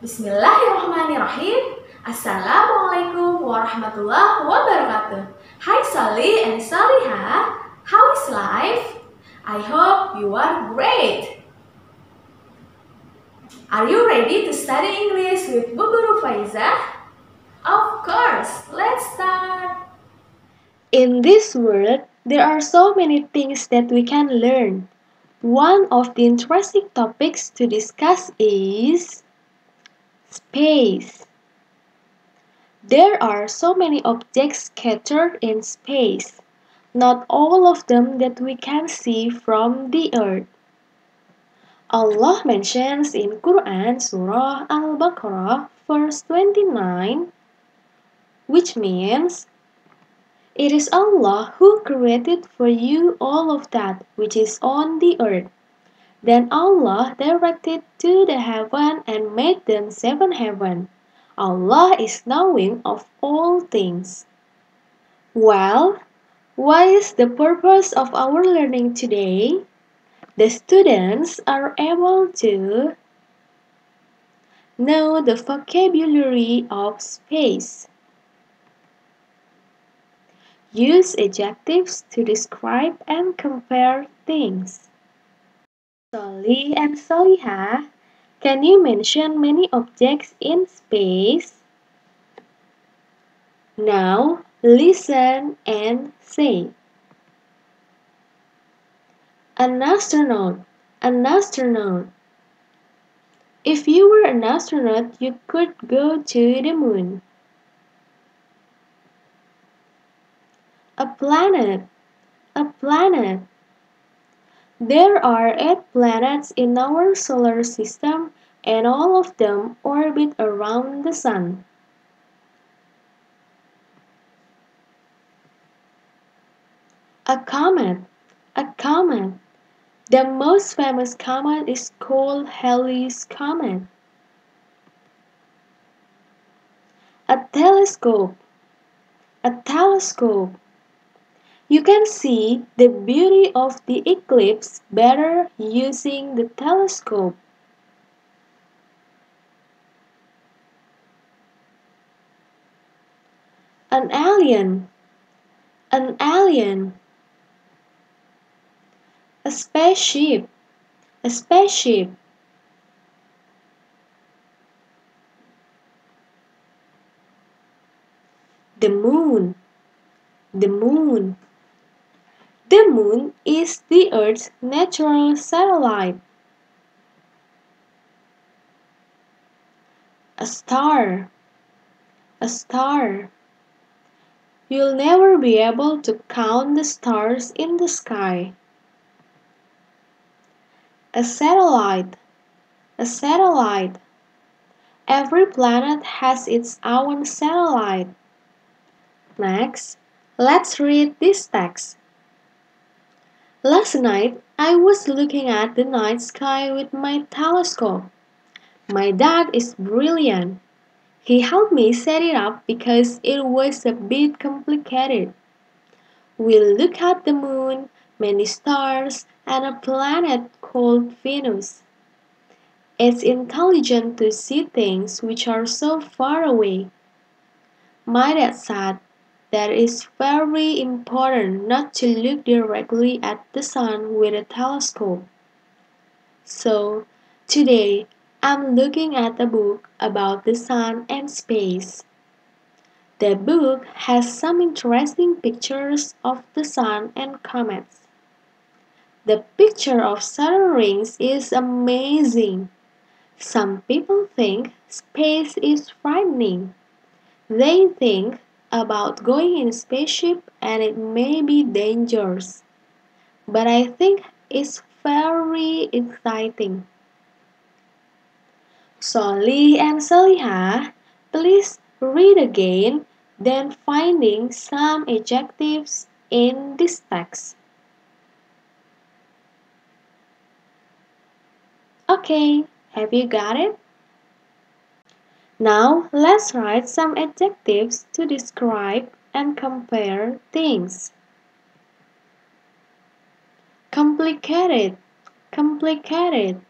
Bismillahirrahmanirrahim. Assalamualaikum warahmatullahi wabarakatuh. Hi Sally and Saliha, how is life? I hope you are great. Are you ready to study English with Bu Guru Faiza? Of course, let's start. In this world, there are so many things that we can learn. One of the interesting topics to discuss is space. There are so many objects scattered in space, not all of them that we can see from the earth. Allah mentions in Quran Surah Al-Baqarah verse 29, which means it is Allah who created for you all of that which is on the earth. Then Allah directed to the heaven and made them 7 heavens. Allah is knowing of all things. Well, what is the purpose of our learning today? The students are able to know the vocabulary of space. Use adjectives to describe and compare things. Solly and Soliha, can you mention many objects in space? Now, listen and say. An astronaut, an astronaut. If you were an astronaut, you could go to the moon. A planet, a planet. There are 8 planets in our solar system and all of them orbit around the sun. A comet, a comet. The most famous comet is called Halley's Comet. A telescope, a telescope. You can see the beauty of the eclipse better using the telescope. An alien, an alien. A spaceship, a spaceship. The moon, the moon. The moon is the Earth's natural satellite. A star, a star. You'll never be able to count the stars in the sky. A satellite, a satellite. Every planet has its own satellite. Next, let's read this text. Last night, I was looking at the night sky with my telescope. My dad is brilliant. He helped me set it up because it was a bit complicated. We looked at the moon, many stars, and a planet called Venus. It's intelligent to see things which are so far away. My dad said that it's very important not to look directly at the sun with a telescope. So, today I'm looking at a book about the sun and space. The book has some interesting pictures of the sun and comets. The picture of Saturn rings is amazing. Some people think space is frightening. They think about going in a spaceship and it may be dangerous. But I think it's very exciting. Solly and Saliha, please read again, then finding some adjectives in this text. Okay, have you got it? Now let's write some adjectives to describe and compare things. Complicated, complicated.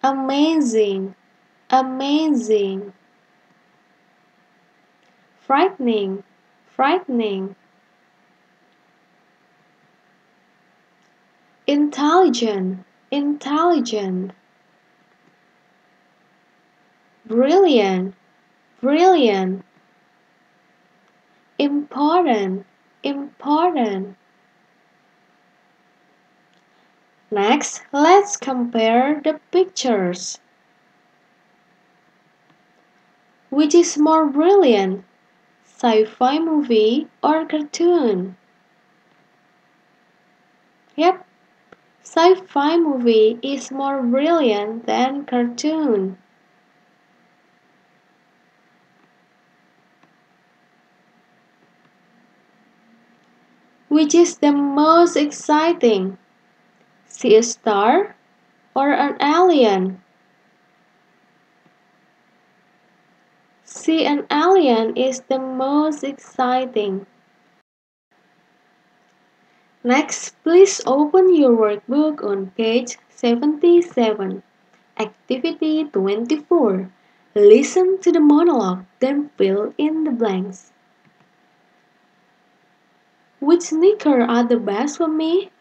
amazing, amazing. Frightening, frightening. Intelligent, intelligent. Brilliant, brilliant. Important, important. Next, let's compare the pictures. Which is more brilliant, sci-fi movie or cartoon? Yep, sci-fi movie is more brilliant than cartoon. Which is the most exciting? See a star or an alien? See an alien is the most exciting. Next, please open your workbook on page 77. Activity 24. Listen to the monologue, then fill in the blanks. Which sneakers are the best for me?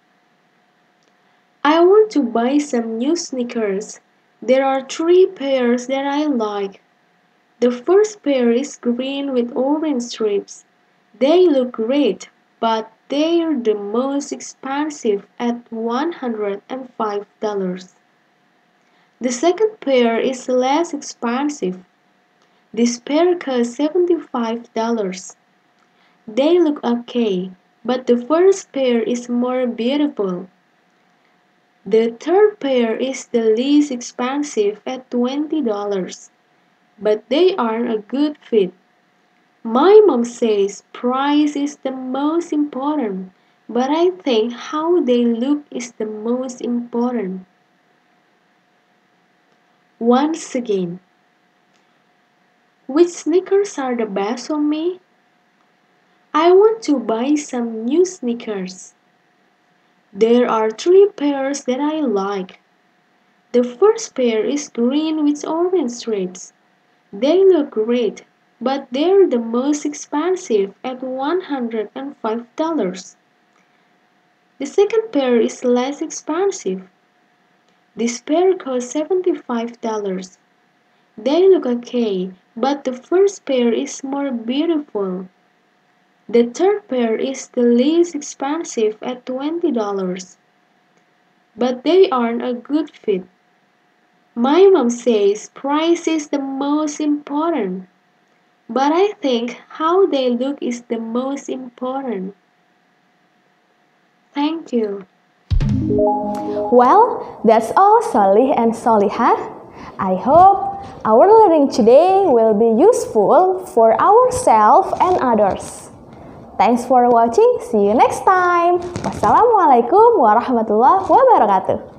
I want to buy some new sneakers. There are 3 pairs that I like. The first pair is green with orange stripes. They look great, but they're the most expensive at $105. The second pair is less expensive. This pair costs $75. They look okay, but the first pair is more beautiful. The third pair is the least expensive at $20, but they aren't a good fit. My mom says price is the most important, but I think how they look is the most important. Once again, which sneakers are the best for me? I want to buy some new sneakers. There are 3 pairs that I like. The first pair is green with orange stripes. They look great, but they're the most expensive at $105. The second pair is less expensive. This pair costs $75. They look okay, but the first pair is more beautiful. The third pair is the least expensive at $20, but they aren't a good fit. My mom says price is the most important, but I think how they look is the most important. Thank you. Well, that's all, Solih and Solihah. I hope our learning today will be useful for ourselves and others. Thanks for watching. See you next time. Wassalamualaikum warahmatullahi wabarakatuh.